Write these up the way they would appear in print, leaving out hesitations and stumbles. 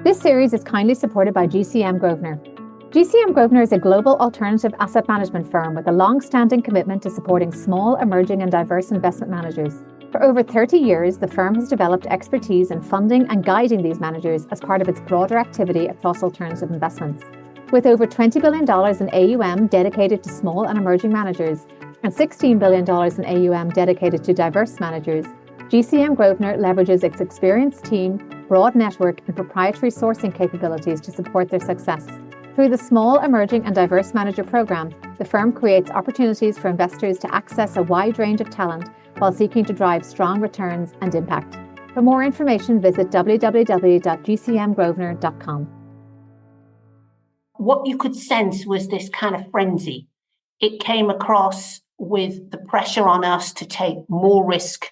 This series is kindly supported by GCM Grosvenor. GCM Grosvenor is a global alternative asset management firm with a long-standing commitment to supporting small, emerging and diverse investment managers. For over 30 years, the firm has developed expertise in funding and guiding these managers as part of its broader activity across alternative investments. With over $20 billion in AUM dedicated to small and emerging managers and $16 billion in AUM dedicated to diverse managers, GCM Grosvenor leverages its experienced team, broad network and proprietary sourcing capabilities to support their success. Through the Small, Emerging and Diverse Manager Programme, the firm creates opportunities for investors to access a wide range of talent while seeking to drive strong returns and impact. For more information, visit www.gcmgrosvenor.com. What you could sense was this kind of frenzy. It came across with the pressure on us to take more risk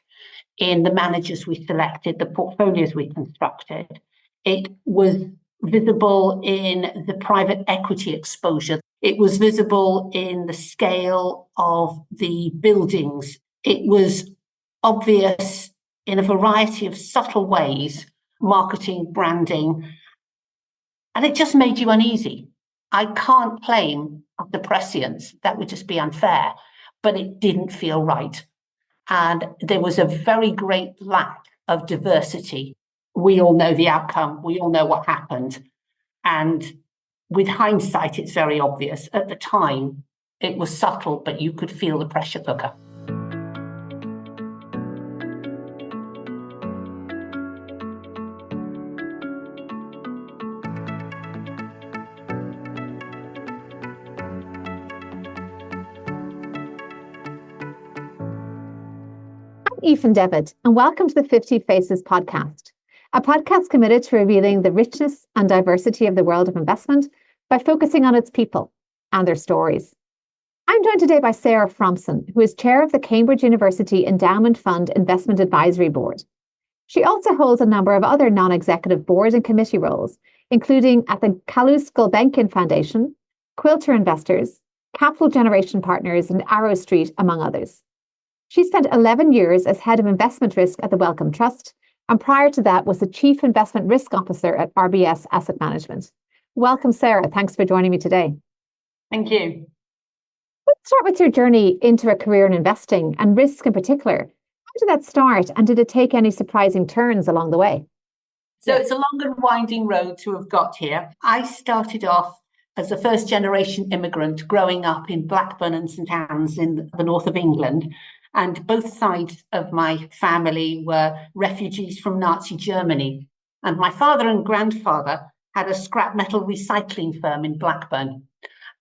in the managers we selected, the portfolios we constructed. It was visible in the private equity exposure. It was visible in the scale of the buildings. It was obvious in a variety of subtle ways, marketing, branding, and it just made you uneasy. I can't claim the prescience, that would just be unfair, but it didn't feel right. And there was a very great lack of diversity. We all know the outcome. We all know what happened. And with hindsight, it's very obvious. At the time, it was subtle, but you could feel the pressure cooker. Aoife and David, and welcome to the 50 Faces podcast, a podcast committed to revealing the richness and diversity of the world of investment by focusing on its people and their stories. I'm joined today by Sarah Fromson, who is chair of the Cambridge University Endowment Fund Investment Advisory Board. She also holds a number of other non-executive board and committee roles, including at the Calouste Gulbenkian Foundation, Quilter Investors, Capital Generation Partners, and Arrow Street, among others. She spent 11 years as head of investment risk at the Wellcome Trust, and prior to that was the chief investment risk officer at RBS Asset Management. Welcome, Sarah. Thanks for joining me today. Thank you. Let's start with your journey into a career in investing and risk in particular. How did that start, and did it take any surprising turns along the way? So it's a long and winding road to have got here. I started off as a first-generation immigrant growing up in Blackburn and St Anne's in the north of England. And both sides of my family were refugees from Nazi Germany. And my father and grandfather had a scrap metal recycling firm in Blackburn.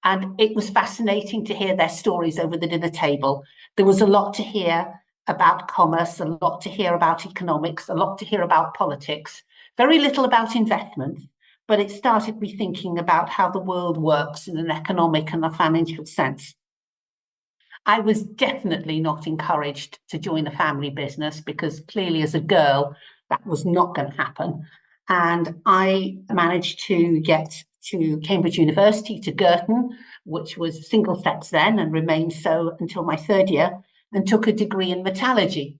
And it was fascinating to hear their stories over the dinner table. There was a lot to hear about commerce, a lot to hear about economics, a lot to hear about politics, very little about investment. But it started me thinking about how the world works in an economic and a financial sense. I was definitely not encouraged to join a family business because clearly as a girl, that was not going to happen. And I managed to get to Cambridge University, to Girton, which was single sex then and remained so until my third year, and took a degree in metallurgy.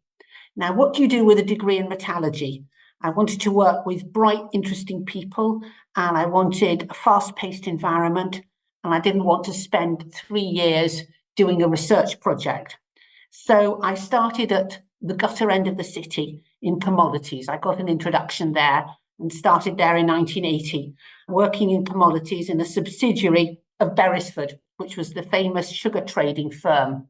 Now, what do you do with a degree in metallurgy? I wanted to work with bright, interesting people, and I wanted a fast-paced environment, and I didn't want to spend 3 years doing a research project. So I started at the gutter end of the city in commodities. I got an introduction there and started there in 1980, working in commodities in a subsidiary of Beresford, which was the famous sugar trading firm.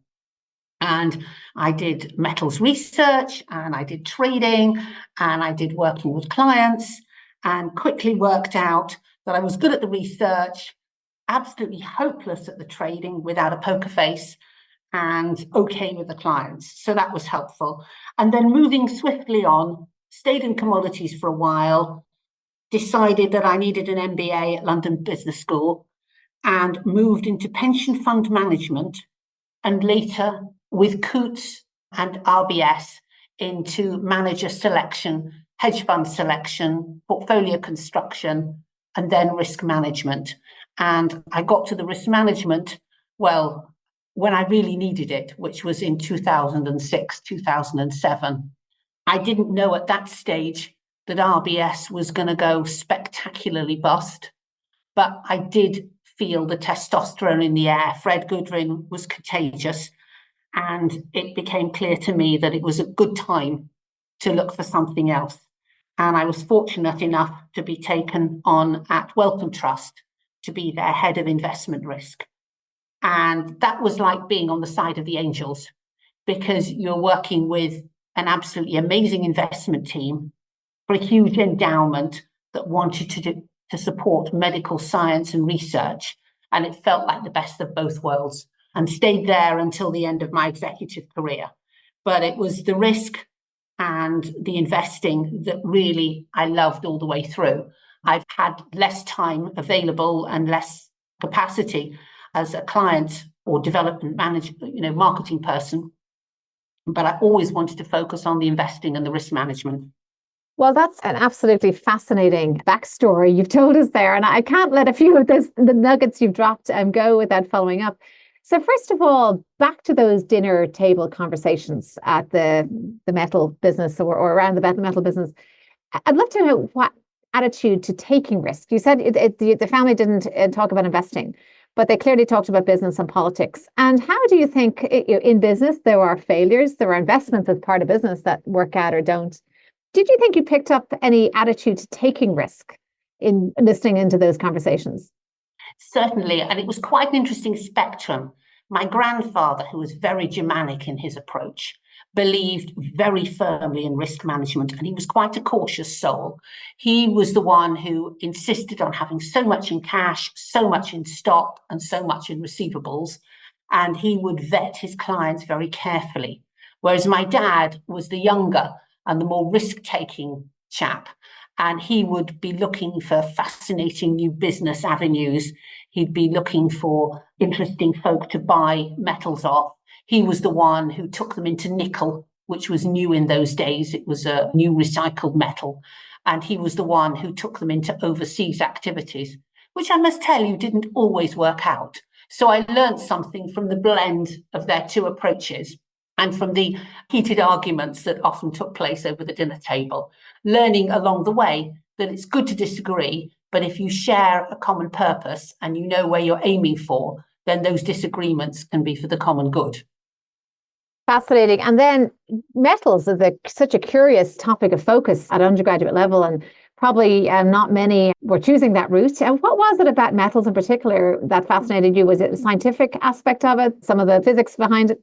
And I did metals research, and I did trading, and I did working with clients, and quickly worked out that I was good at the research, absolutely hopeless at the trading without a poker face, and okay with the clients. So that was helpful. And then moving swiftly on, stayed in commodities for a while, decided that I needed an MBA at London Business School, and moved into pension fund management, and later with Coutts and RBS into manager selection, hedge fund selection, portfolio construction, and then risk management. And I got to the risk management, well, when I really needed it, which was in 2006, 2007. I didn't know at that stage that RBS was going to go spectacularly bust, but I did feel the testosterone in the air. Fred Goodwin was contagious, and it became clear to me that it was a good time to look for something else. And I was fortunate enough to be taken on at Wellcome Trust to be their head of investment risk. And that was like being on the side of the angels, because you're working with an absolutely amazing investment team for a huge endowment that wanted to support medical science and research. And it felt like the best of both worlds, and stayed there until the end of my executive career. But it was the risk and the investing that really I loved all the way through. I've had less time available and less capacity as a client or development manager, marketing person, but I always wanted to focus on the investing and the risk management. Well, that's an absolutely fascinating backstory you've told us there. And I can't let a few of the nuggets you've dropped go without following up. So first of all, back to those dinner table conversations at the metal business or around the metal business. I'd love to know what attitude to taking risk. You said the family didn't talk about investing, but they clearly talked about business and politics. And how do you think in business there are failures, there are investments as part of business that work out or don't? Did you think you picked up any attitude to taking risk in listening into those conversations? Certainly, and it was quite an interesting spectrum. My grandfather, who was very Germanic in his approach, believed very firmly in risk management, and he was quite a cautious soul. He was the one who insisted on having so much in cash, so much in stock, and so much in receivables, and he would vet his clients very carefully. Whereas my dad was the younger and the more risk-taking chap, and he would be looking for fascinating new business avenues. He'd be looking for interesting folk to buy metals off. He was the one who took them into nickel, which was new in those days. It was a new recycled metal. And he was the one who took them into overseas activities, which I must tell you didn't always work out. So I learned something from the blend of their two approaches, and from the heated arguments that often took place over the dinner table, learning along the way that it's good to disagree, but if you share a common purpose and you know where you're aiming for, then those disagreements can be for the common good. Fascinating. And then metals is such a curious topic of focus at undergraduate level, and probably not many were choosing that route. And what was it about metals in particular that fascinated you? Was it the scientific aspect of it, some of the physics behind it?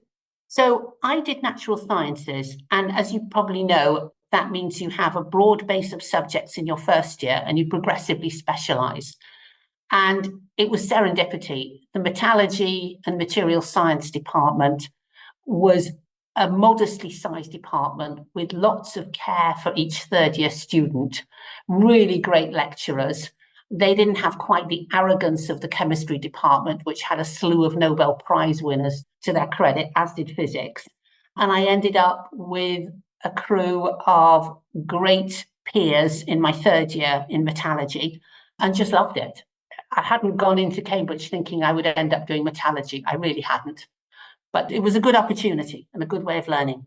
So I did natural sciences, and as you probably know, that means you have a broad base of subjects in your first year and you progressively specialise. And it was serendipity. The metallurgy and material science department was a modestly sized department with lots of care for each third year student, really great lecturers. They didn't have quite the arrogance of the chemistry department, which had a slew of Nobel Prize winners to their credit, as did physics. And I ended up with a crew of great peers in my third year in metallurgy and just loved it. I hadn't gone into Cambridge thinking I would end up doing metallurgy. I really hadn't. But it was a good opportunity and a good way of learning.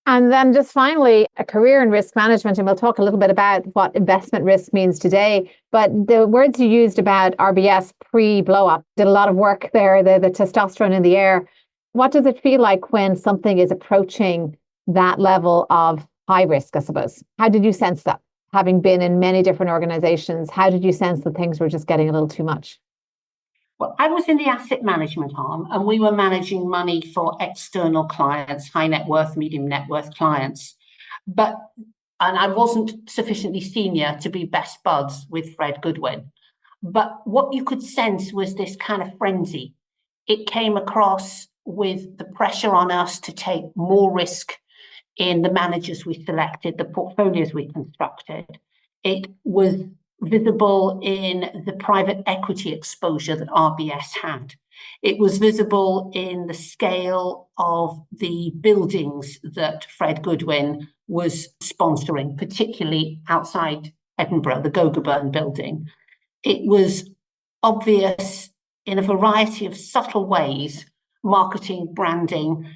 And then just finally, a career in risk management, and we'll talk a little bit about what investment risk means today. But the words you used about RBS pre-blow up, did a lot of work there, the testosterone in the air. What does it feel like when something is approaching that level of high risk, I suppose? How did you sense that? Having been in many different organizations, how did you sense that things were just getting a little too much? Well, I was in the asset management arm, and we were managing money for external clients, high net worth, medium net worth clients. And I wasn't sufficiently senior to be best buds with Fred Goodwin. But what you could sense was this kind of frenzy. It came across with the pressure on us to take more risk in the managers we selected, the portfolios we constructed. It was visible in the private equity exposure that RBS had. It was visible in the scale of the buildings that Fred Goodwin was sponsoring, particularly outside Edinburgh, the Gogarburn building. It was obvious in a variety of subtle ways, marketing, branding,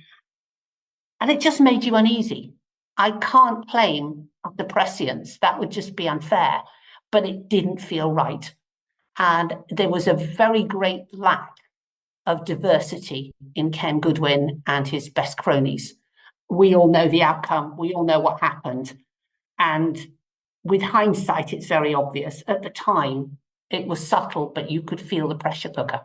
and it just made you uneasy. I can't claim have the prescience. That would just be unfair. But it didn't feel right. And there was a very great lack of diversity in Ken Goodwin and his best cronies. We all know the outcome. We all know what happened. And with hindsight, it's very obvious. At the time, it was subtle, but you could feel the pressure cooker.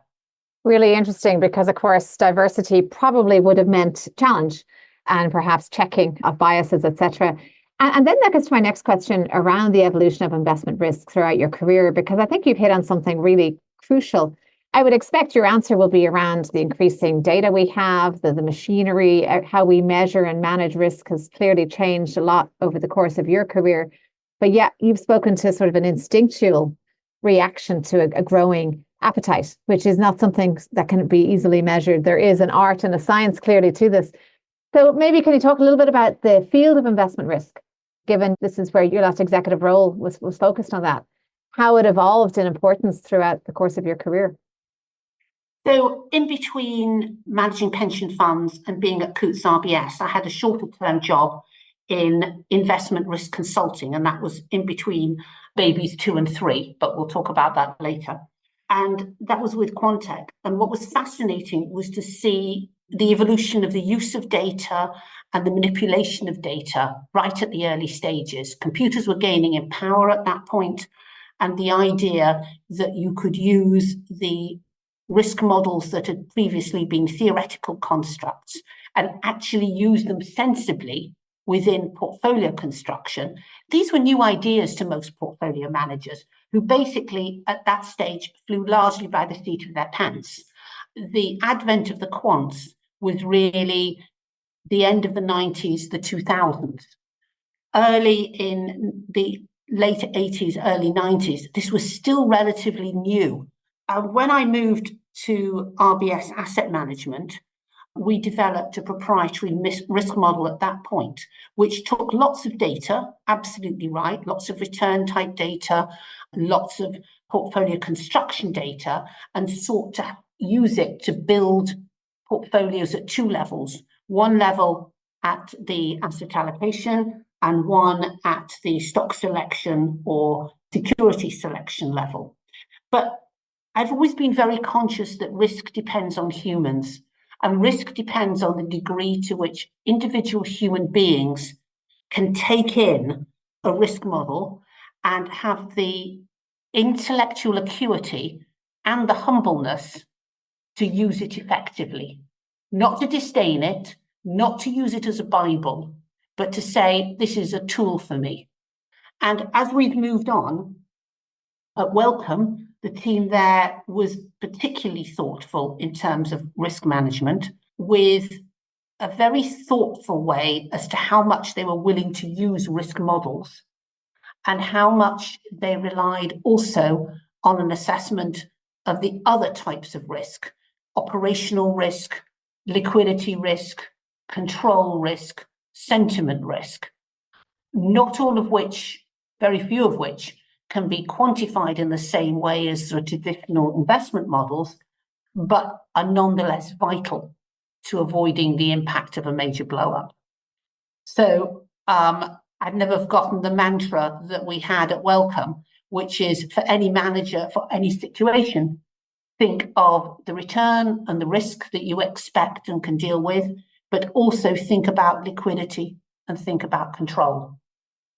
Really interesting, because of course diversity probably would have meant challenge and perhaps checking of biases, etc. And then that gets to my next question around the evolution of investment risk throughout your career, because I think you've hit on something really crucial. I would expect your answer will be around the increasing data we have, the machinery, how we measure and manage risk has clearly changed a lot over the course of your career. But yeah, you've spoken to sort of an instinctual reaction to a growing appetite, which is not something that can be easily measured. There is an art and a science clearly to this. So maybe can you talk a little bit about the field of investment risk, given this is where your last executive role was focused on that, how it evolved in importance throughout the course of your career? So in between managing pension funds and being at Coutts RBS, I had a shorter term job in investment risk consulting, and that was in between babies 2 and 3, but we'll talk about that later. And that was with Quantec. And what was fascinating was to see the evolution of the use of data and the manipulation of data right at the early stages. Computers were gaining in power at that point, and the idea that you could use the risk models that had previously been theoretical constructs and actually use them sensibly within portfolio construction. These were new ideas to most portfolio managers who basically at that stage flew largely by the seat of their pants. The advent of the quants was really the end of the 90s, the 2000s. Early in the late 80s, early 90s, this was still relatively new. When I moved to RBS Asset Management, we developed a proprietary risk model at that point, which took lots of data, absolutely right, lots of return type data, lots of portfolio construction data, and sought to use it to build portfolios at 2 levels. One level at the asset allocation and one at the stock selection or security selection level. But I've always been very conscious that risk depends on humans, and risk depends on the degree to which individual human beings can take in a risk model and have the intellectual acuity and the humbleness to use it effectively. Not to disdain it, not to use it as a Bible, but to say, this is a tool for me. And as we've moved on, at Wellcome, the team there was particularly thoughtful in terms of risk management, with a very thoughtful way as to how much they were willing to use risk models and how much they relied also on an assessment of the other types of risk: operational risk, liquidity risk, control risk, sentiment risk, not all of which, very few of which, can be quantified in the same way as the traditional investment models, but are nonetheless vital to avoiding the impact of a major blow-up. So I've never forgotten the mantra that we had at Wellcome, which is for any manager, for any situation, think of the return and the risk that you expect and can deal with, but also think about liquidity and think about control.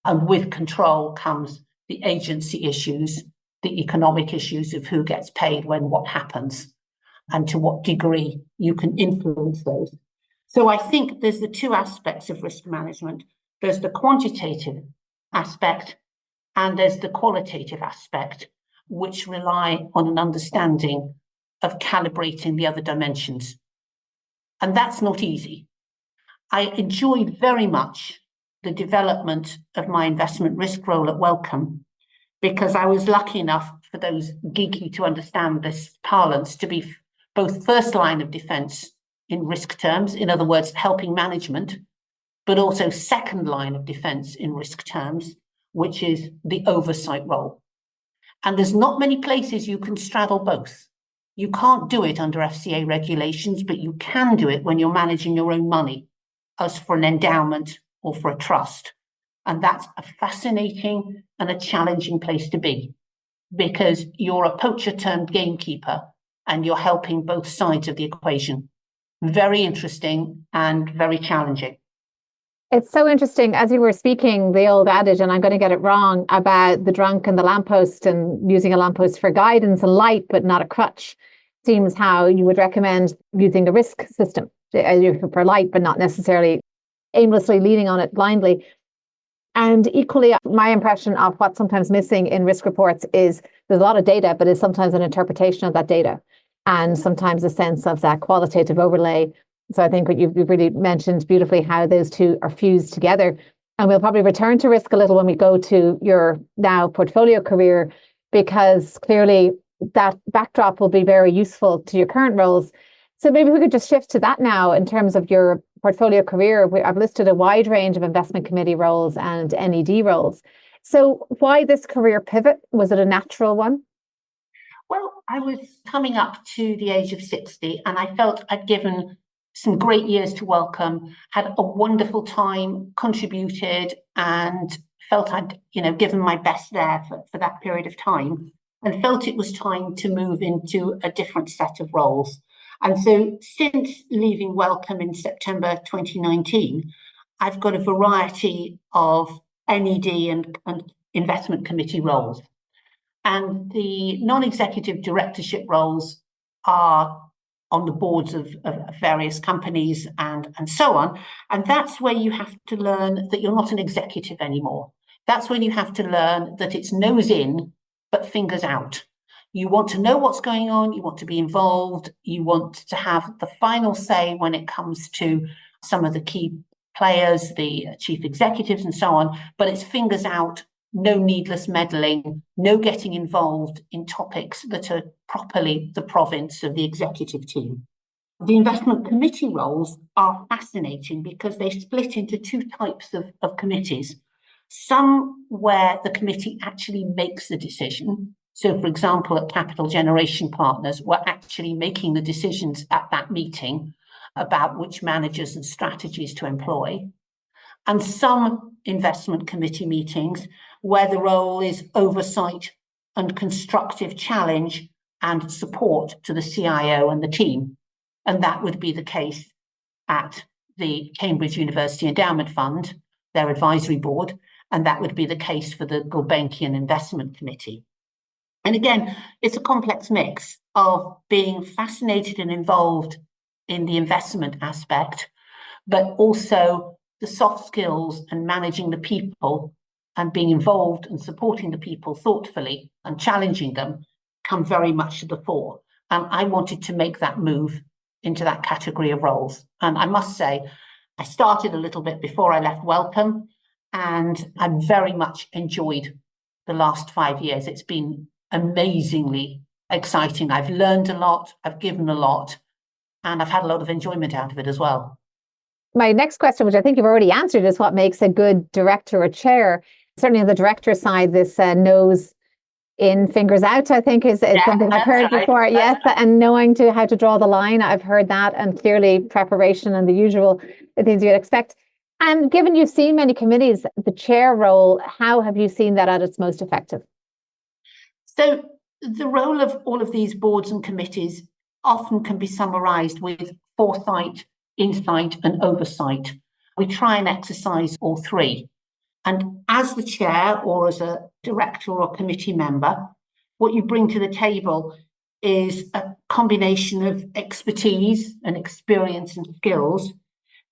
And with control comes the agency issues, the economic issues of who gets paid when what happens, and to what degree you can influence those. So I think there's the 2 aspects of risk management. There's the quantitative aspect and there's the qualitative aspect, which rely on an understanding of calibrating the other dimensions. And that's not easy. I enjoyed very much the development of my investment risk role at Wellcome, because I was lucky enough, for those geeky to understand this parlance, to be both first line of defense in risk terms, in other words, helping management, but also second line of defense in risk terms, which is the oversight role. And there's not many places you can straddle both. You can't do it under FCA regulations, but you can do it when you're managing your own money, as for an endowment or for a trust. And that's a fascinating and a challenging place to be, because you're a poacher turned gamekeeper and you're helping both sides of the equation. Very interesting and very challenging. It's so interesting. As you were speaking, the old adage, and I'm going to get it wrong, about the drunk and the lamppost and using a lamppost for guidance and light, but not a crutch, seems how you would recommend using a risk system for light, but not necessarily aimlessly leaning on it blindly. And equally, my impression of what's sometimes missing in risk reports is there's a lot of data, but it's sometimes an interpretation of that data and sometimes a sense of that qualitative overlay. So I think what you've really mentioned beautifully, how those two are fused together. And we'll probably return to risk a little when we go to your now portfolio career, because clearly that backdrop will be very useful to your current roles. So maybe we could just shift to that now in terms of your portfolio career. I've listed a wide range of investment committee roles and NED roles. So why this career pivot? Was it a natural one? Well, I was coming up to the age of 60 and I felt I'd given some great years to Wellcome, had a wonderful time, contributed, and felt I'd, given my best there for that period of time, and felt it was time to move into a different set of roles. And so since leaving Wellcome in September 2019, I've got a variety of NED and investment committee roles. And the non-executive directorship roles are on the boards of various companies and so on. And that's where you have to learn that you're not an executive anymore. That's when you have to learn that it's nose in, but fingers out. You want to know what's going on. You want to be involved. You want to have the final say when it comes to some of the key players, the chief executives and so on. But it's fingers out, no needless meddling, no getting involved in topics that are properly the province of the executive team. The investment committee roles are fascinating because they split into two types of committees. Some where the committee actually makes the decision. So, for example, at Capital Generation Partners, we're actually making the decisions at that meeting about which managers and strategies to employ. And some investment committee meetings where the role is oversight and constructive challenge and support to the CIO and the team. And that would be the case at the Cambridge University Endowment Fund, their advisory board, and that would be the case for the Gulbenkian Investment Committee. And again, it's a complex mix of being fascinated and involved in the investment aspect, but also the soft skills and managing the people and being involved and supporting the people thoughtfully and challenging them come very much to the fore. And I wanted to make that move into that category of roles. And I must say, I started a little bit before I left Wellcome, and I very much enjoyed the last 5 years. It's been amazingly exciting. I've learned a lot, I've given a lot, and I've had a lot of enjoyment out of it as well. My next question, which I think you've already answered, is what makes a good director or chair. Certainly on the director side, this nose in, fingers out, I think is something I've heard before. Yes, and knowing how to draw the line, I've heard that, and clearly preparation and the usual things you'd expect. And given you've seen many committees, the chair role, how have you seen that at its most effective? So the role of all of these boards and committees often can be summarized with foresight, insight, and oversight. We try and exercise all three. And as the chair or as a director or committee member, what you bring to the table is a combination of expertise and experience and skills,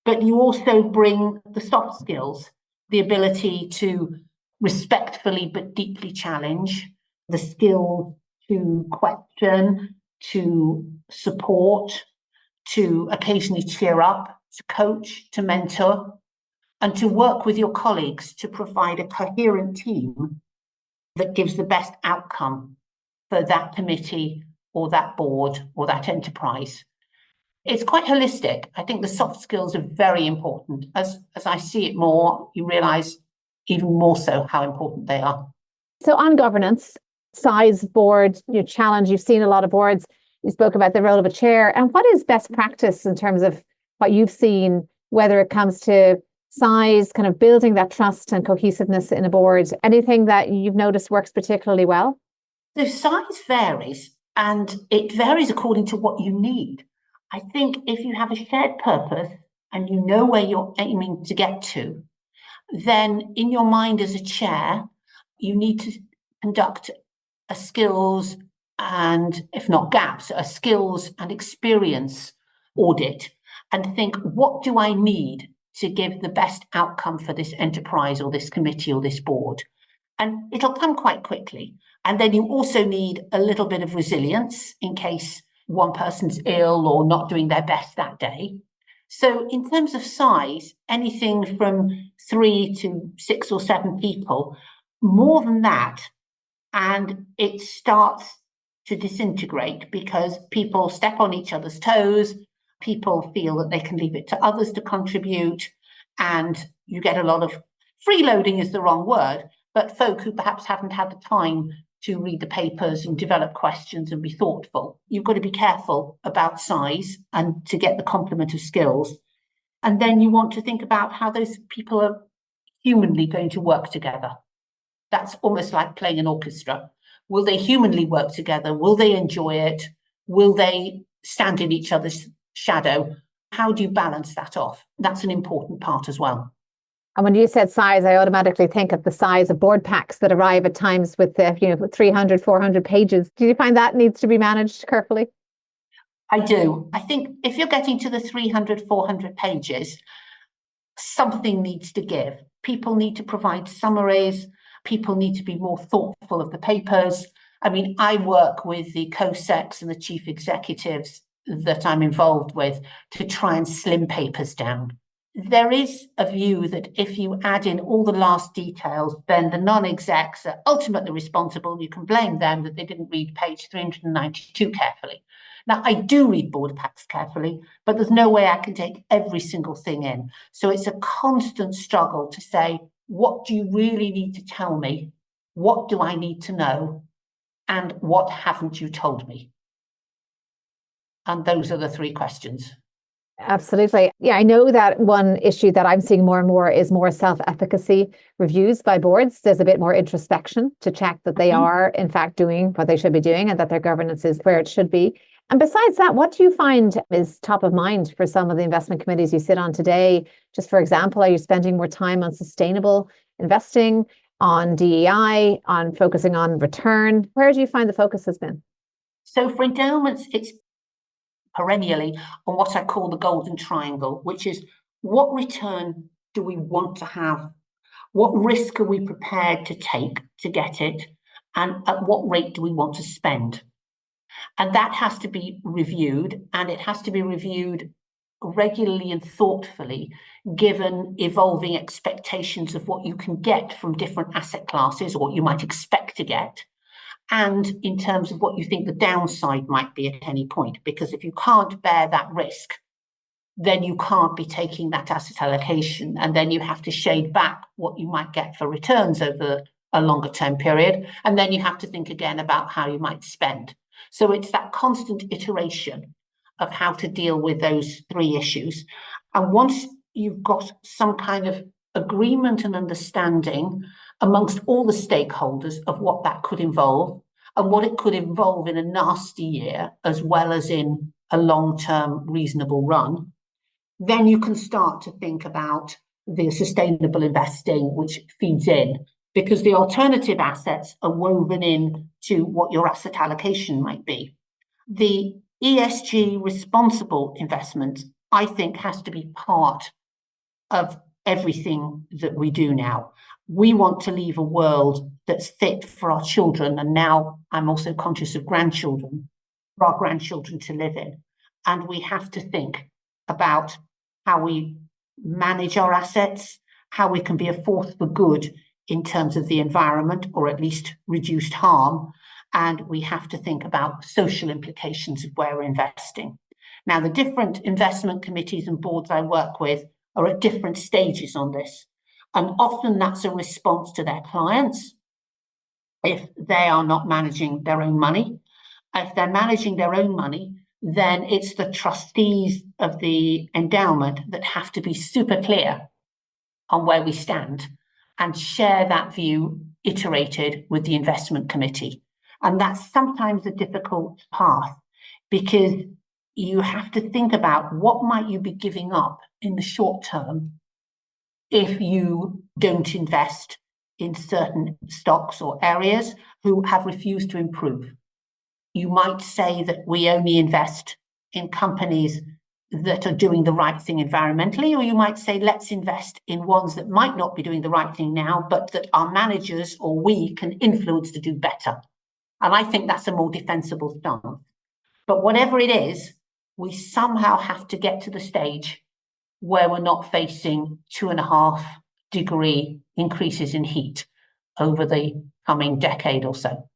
but you also bring the soft skills, the ability to respectfully but deeply challenge, the skill to question, to support, to occasionally cheer up, to coach, to mentor, and to work with your colleagues to provide a coherent team that gives the best outcome for that committee or that board or that enterprise. It's quite holistic. I think the soft skills are very important. As I see it more, you realise even more so how important they are. So on governance, size, board, your challenge, you've seen a lot of boards. You spoke about the role of a chair. And what is best practice in terms of what you've seen, whether it comes to size, kind of building that trust and cohesiveness in a board? Anything that you've noticed works particularly well? The size varies, and it varies according to what you need. I think if you have a shared purpose and you know where you're aiming to get to, then in your mind as a chair, you need to conduct a skills and, if not gaps, a skills and experience audit and think, what do I need to give the best outcome for this enterprise or this committee or this board? And it'll come quite quickly. And then you also need a little bit of resilience in case one person's ill or not doing their best that day. So in terms of size, anything from 3 to 6 or 7 people, more than that, and it starts to disintegrate because people step on each other's toes, people feel that they can leave it to others to contribute, and you get a lot of freeloading is the wrong word, but folk who perhaps haven't had the time to read the papers and develop questions and be thoughtful. You've got to be careful about size and to get the complement of skills. And then you want to think about how those people are humanly going to work together. That's almost like playing an orchestra. Will they humanly work together? Will they enjoy it? Will they stand in each other's shadow? How do you balance that off? That's an important part as well. And when you said size, I automatically think of the size of board packs that arrive at times with 300, 400 pages. Do you find that needs to be managed carefully? I do. I think if you're getting to the 300, 400 pages, something needs to give. People need to provide summaries. People need to be more thoughtful of the papers. I mean, I work with the co-secs and the chief executives that I'm involved with to try and slim papers down. There is a view that if you add in all the last details, then the non-execs are ultimately responsible. You can blame them that they didn't read page 392 carefully. Now, I do read board packs carefully, but there's no way I can take every single thing in. So it's a constant struggle to say, what do you really need to tell me? What do I need to know? And what haven't you told me? And those are the 3 questions. Absolutely. Yeah, I know that one issue that I'm seeing more and more is more self-efficacy reviews by boards. There's a bit more introspection to check that they are, in fact, doing what they should be doing and that their governance is where it should be. And besides that, what do you find is top of mind for some of the investment committees you sit on today? Just for example, are you spending more time on sustainable investing, on DEI, on focusing on return? Where do you find the focus has been? So for endowments, it's perennially on what I call the golden triangle, which is what return do we want to have? What risk are we prepared to take to get it? And at what rate do we want to spend? And that has to be reviewed, and it has to be reviewed regularly and thoughtfully, given evolving expectations of what you can get from different asset classes or what you might expect to get, and in terms of what you think the downside might be at any point. Because if you can't bear that risk, then you can't be taking that asset allocation, and then you have to shade back what you might get for returns over a longer term period, and then you have to think again about how you might spend. So it's that constant iteration of how to deal with those 3 issues. And once you've got some kind of agreement and understanding amongst all the stakeholders of what that could involve and what it could involve in a nasty year as well as in a long-term reasonable run, then you can start to think about the sustainable investing, which feeds in, because the alternative assets are woven in to what your asset allocation might be. The ESG responsible investment, I think, has to be part of everything that we do now. We want to leave a world that's fit for our children, and now I'm also conscious of grandchildren, for our grandchildren to live in. And we have to think about how we manage our assets, how we can be a force for good in terms of the environment, or at least reduced harm. And we have to think about social implications of where we're investing. Now, the different investment committees and boards I work with are at different stages on this. And often that's a response to their clients if they are not managing their own money. If they're managing their own money, then it's the trustees of the endowment that have to be super clear on where we stand and share that view iterated with the investment committee. And that's sometimes a difficult path because you have to think about what might you be giving up in the short term if you don't invest in certain stocks or areas who have refused to improve. You might say that we only invest in companies that are doing the right thing environmentally, or you might say, let's invest in ones that might not be doing the right thing now, but that our managers or we can influence to do better. And I think that's a more defensible stance. But whatever it is, we somehow have to get to the stage where we're not facing 2.5-degree increases in heat over the coming decade or so.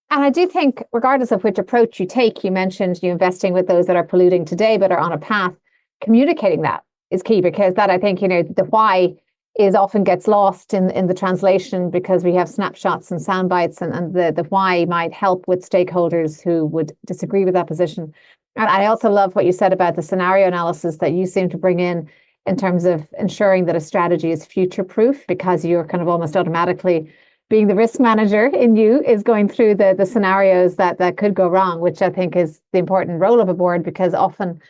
And I do think, regardless of which approach you take, you mentioned you investing with those that are polluting today but are on a path. Communicating that is key, because that, I think, the why is often gets lost in the translation, because we have snapshots and sound bites, and the why might help with stakeholders who would disagree with that position. And I also love what you said about the scenario analysis that you seem to bring in terms of ensuring that a strategy is future proof, because you're kind of almost automatically, being the risk manager in you, is going through the scenarios that could go wrong, which I think is the important role of a board, because often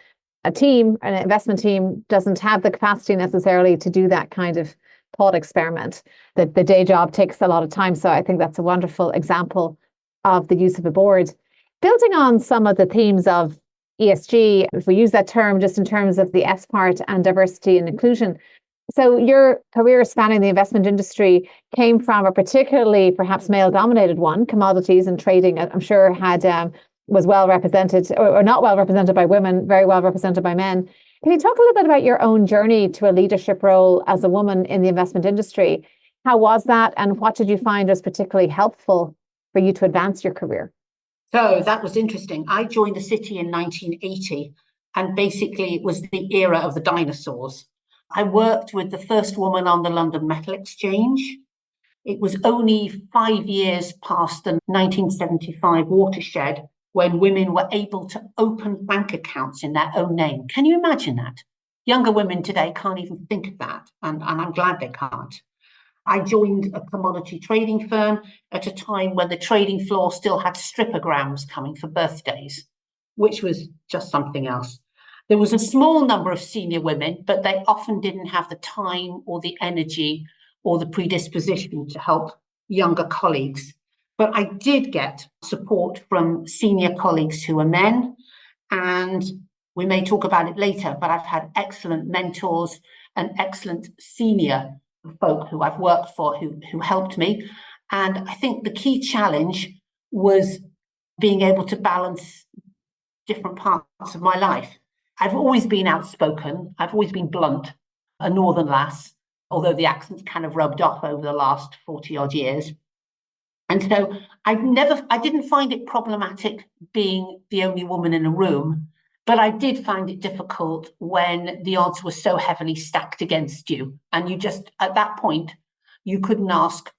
a team, an investment team, doesn't have the capacity necessarily to do that kind of thought experiment. The day job takes a lot of time. So I think that's a wonderful example of the use of a board. Building on some of the themes of ESG, if we use that term just in terms of the S part and diversity and inclusion. So your career spanning the investment industry came from a particularly perhaps male-dominated one. Commodities and trading, I'm sure, was well represented, or not well represented by women, very well represented by men. Can you talk a little bit about your own journey to a leadership role as a woman in the investment industry? How was that, and what did you find was particularly helpful for you to advance your career? So that was interesting. I joined the city in 1980, and basically it was the era of the dinosaurs. I worked with the first woman on the London Metal Exchange. It was only 5 years past the 1975 watershed when women were able to open bank accounts in their own name. Can you imagine that? Younger women today can't even think of that, and I'm glad they can't. I joined a commodity trading firm at a time when the trading floor still had stripograms coming for birthdays, which was just something else. There was a small number of senior women, but they often didn't have the time or the energy or the predisposition to help younger colleagues. But I did get support from senior colleagues who are men, and we may talk about it later, but I've had excellent mentors and excellent senior folk who I've worked for who helped me. And I think the key challenge was being able to balance different parts of my life. I've always been outspoken. I've always been blunt, a northern lass, although the accent's kind of rubbed off over the last 40 odd years. And so I didn't find it problematic being the only woman in a room, but I did find it difficult when the odds were so heavily stacked against you. And you just, at that point, you couldn't ask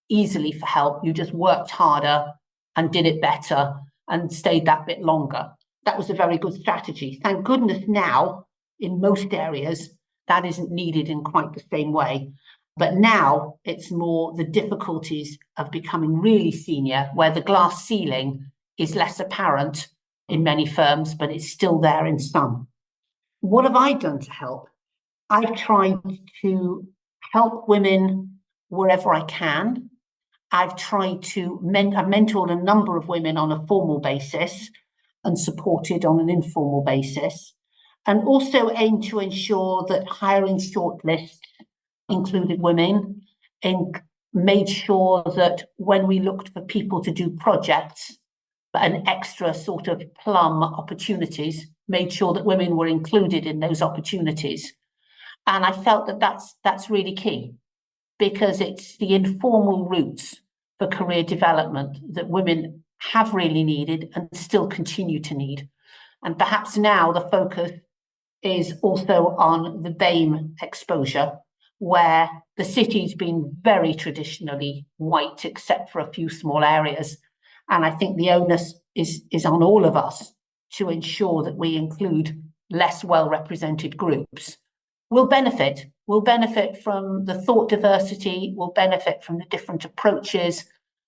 easily for help. You just worked harder and did it better and stayed that bit longer. That was a very good strategy. Thank goodness now, in most areas, that isn't needed in quite the same way. But now it's more the difficulties of becoming really senior, where the glass ceiling is less apparent in many firms, but it's still there in some. What have I done to help? I've tried to help women wherever I can. I've tried to I've mentored a number of women on a formal basis and supported on an informal basis, and also aimed to ensure that hiring shortlists included women, and made sure that when we looked for people to do projects, an extra sort of plum opportunities, made sure that women were included in those opportunities. And I felt that that's really key, because it's the informal routes for career development that women have really needed and still continue to need. And perhaps now the focus is also on the BAME exposure, where the city's been very traditionally white, except for a few small areas. And I think the onus is on all of us to ensure that we include less well-represented groups. will benefit. Will benefit from the thought diversity, will benefit from the different approaches,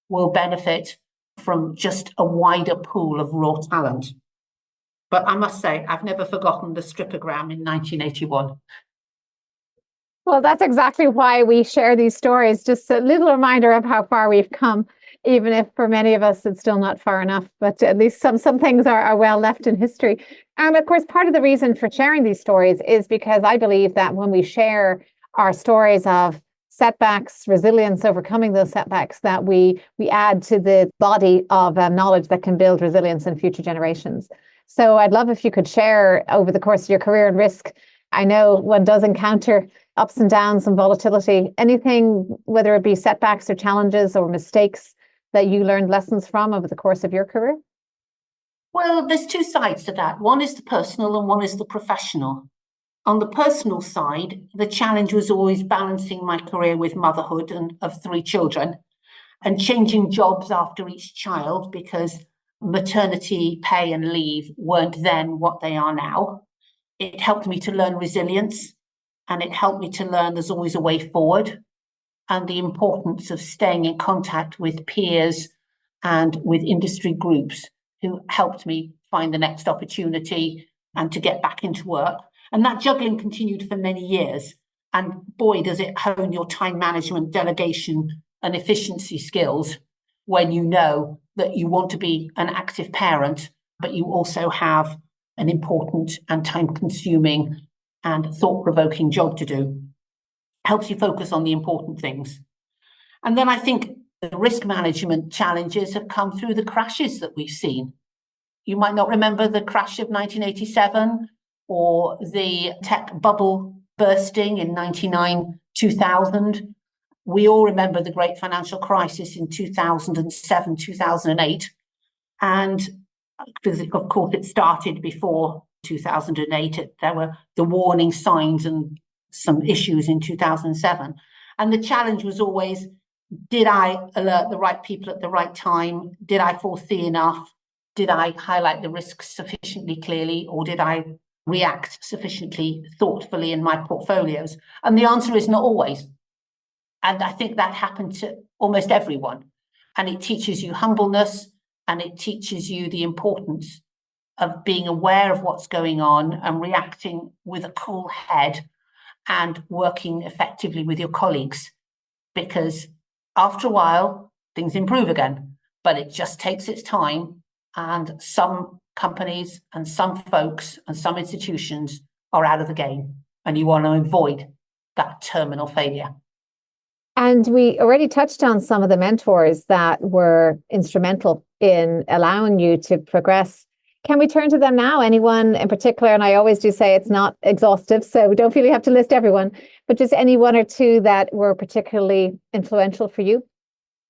will benefit from just a wider pool of raw talent. But I must say, I've never forgotten the stripogram in 1981. Well, that's exactly why we share these stories, just a little reminder of how far we've come, even if for many of us it's still not far enough, but at least some things are well left in history. And of course, part of the reason for sharing these stories is because I believe that when we share our stories of setbacks, resilience, overcoming those setbacks, that we add to the body of knowledge that can build resilience in future generations. So I'd love if you could share over the course of your career and risk. I know one does encounter ups and downs and volatility. Anything, whether it be setbacks or challenges or mistakes, that you learned lessons from over the course of your career? Well, there's two sides to that. One is the personal and one is the professional. On the personal side, the challenge was always balancing my career with motherhood and of 3 children and changing jobs after each child because maternity pay and leave weren't then what they are now. It helped me to learn resilience, and it helped me to learn there's always a way forward, and the importance of staying in contact with peers and with industry groups who helped me find the next opportunity and to get back into work. And that juggling continued for many years. And boy, does it hone your time management, delegation, and efficiency skills when you know that you want to be an active parent, but you also have an important and time-consuming and thought-provoking job to do. Helps you focus on the important things. And then I think the risk management challenges have come through the crashes that we've seen. You might not remember the crash of 1987 or the tech bubble bursting in 99, 2000. We all remember the great financial crisis in 2007, 2008. And of course, it started before 2008. There were the warning signs and some issues in 2007. And the challenge was always, did I alert the right people at the right time? Did I foresee enough? Did I highlight the risks sufficiently clearly, or did I react sufficiently thoughtfully in my portfolios? And the answer is not always. And I think that happened to almost everyone. And it teaches you humbleness, and it teaches you the importance of being aware of what's going on and reacting with a cool head and working effectively with your colleagues. Because after a while, things improve again, but it just takes its time. And some companies and some folks and some institutions are out of the game, and you want to avoid that terminal failure. And we already touched on some of the mentors that were instrumental in allowing you to progress. Can we turn to them now? Anyone in particular? And I always do say it's not exhaustive, so don't feel you have to list everyone, but just any one or two that were particularly influential for you?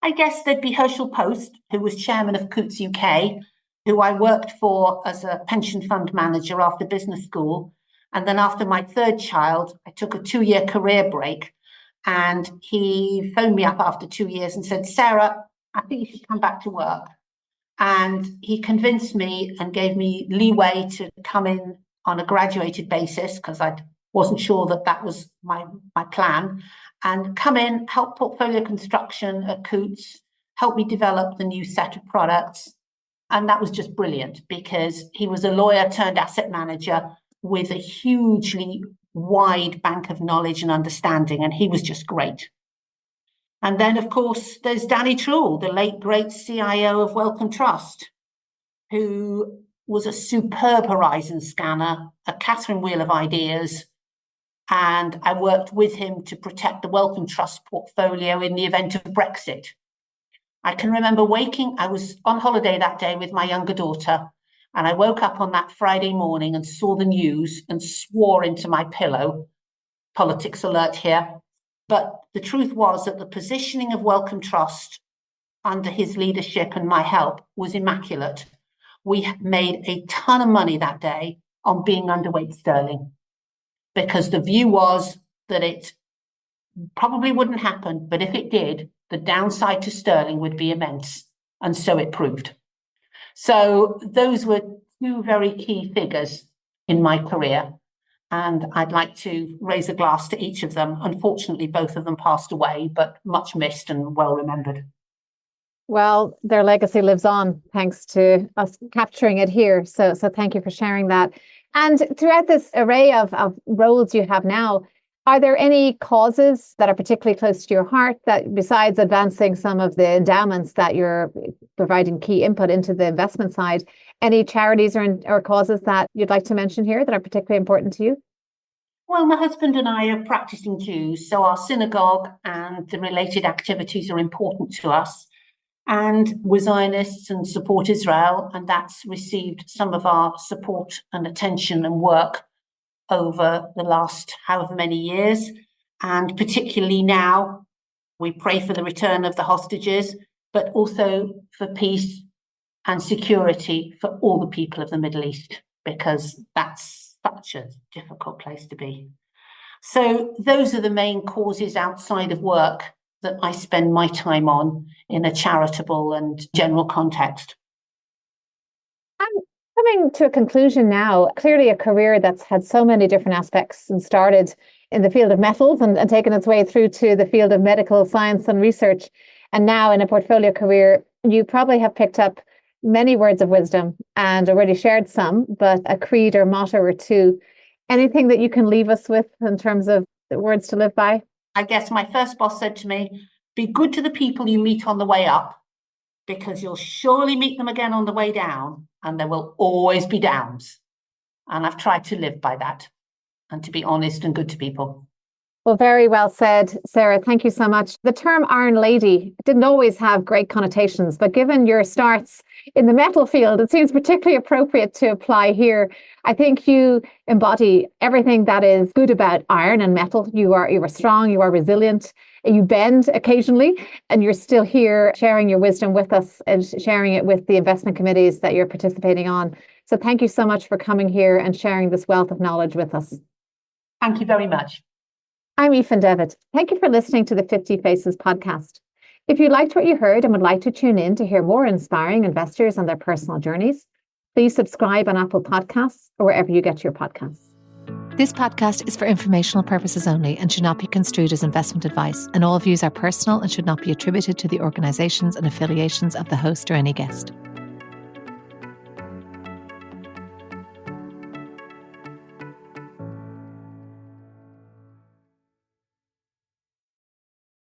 I guess there'd be Herschel Post, who was chairman of Coutts UK, who I worked for as a pension fund manager after business school. And then after my 3rd child, I took a 2-year career break. And he phoned me up after 2 years and said, Sarah, I think you should come back to work. And he convinced me and gave me leeway to come in on a graduated basis, because I wasn't sure that that was my plan, and come in, help portfolio construction at Coutts, help me develop the new set of products. And that was just brilliant, because he was a lawyer turned asset manager with a hugely wide bank of knowledge and understanding, and he was just great. And then, of course, there's Danny Truell, the late great CIO of Wellcome Trust, who was a superb horizon scanner, a Catherine wheel of ideas. And I worked with him to protect the Wellcome Trust portfolio in the event of Brexit. I can remember I was on holiday that day with my younger daughter, and I woke up on that Friday morning and saw the news and swore into my pillow. Politics alert here. But the truth was that the positioning of Wellcome Trust under his leadership and my help was immaculate. We made a ton of money that day on being underweight sterling, because the view was that it probably wouldn't happen, but if it did, the downside to sterling would be immense. And so it proved. So those were 2 very key figures in my career. And I'd like to raise a glass to each of them. Unfortunately, both of them passed away, but much missed and well remembered. Well, their legacy lives on thanks to us capturing it here. So thank you for sharing that. And throughout this array of roles you have now, are there any causes that are particularly close to your heart that, besides advancing some of the endowments that you're providing key input into the investment side, any charities or causes that you'd like to mention here that are particularly important to you? Well, my husband and I are practicing Jews, so our synagogue and the related activities are important to us. And we're Zionists and support Israel, and that's received some of our support and attention and work over the last however many years. And particularly now, we pray for the return of the hostages, but also for peace and security for all the people of the Middle East, because that's such a difficult place to be. So those are the main causes outside of work that I spend my time on in a charitable and general context. Coming to a conclusion now, clearly a career that's had so many different aspects and started in the field of metals and taken its way through to the field of medical science and research. And now in a portfolio career, you probably have picked up many words of wisdom and already shared some, but a creed or motto or two. Anything that you can leave us with in terms of the words to live by? I guess my first boss said to me, be good to the people you meet on the way up, because you'll surely meet them again on the way down, and there will always be downs. And I've tried to live by that and to be honest and good to people. Well, very well said, Sarah. Thank you so much. The term Iron Lady didn't always have great connotations, but given your starts in the metal field, it seems particularly appropriate to apply here. I think you embody everything that is good about iron and metal. You are strong, you are resilient, you bend occasionally, and you're still here sharing your wisdom with us and sharing it with the investment committees that you're participating on. So thank you so much for coming here and sharing this wealth of knowledge with us. Thank you very much. I'm Aoife Devitt. Thank you for listening to the 50 Faces podcast. If you liked what you heard and would like to tune in to hear more inspiring investors on their personal journeys, please subscribe on Apple Podcasts or wherever you get your podcasts. This podcast is for informational purposes only and should not be construed as investment advice, and all views are personal and should not be attributed to the organisations and affiliations of the host or any guest.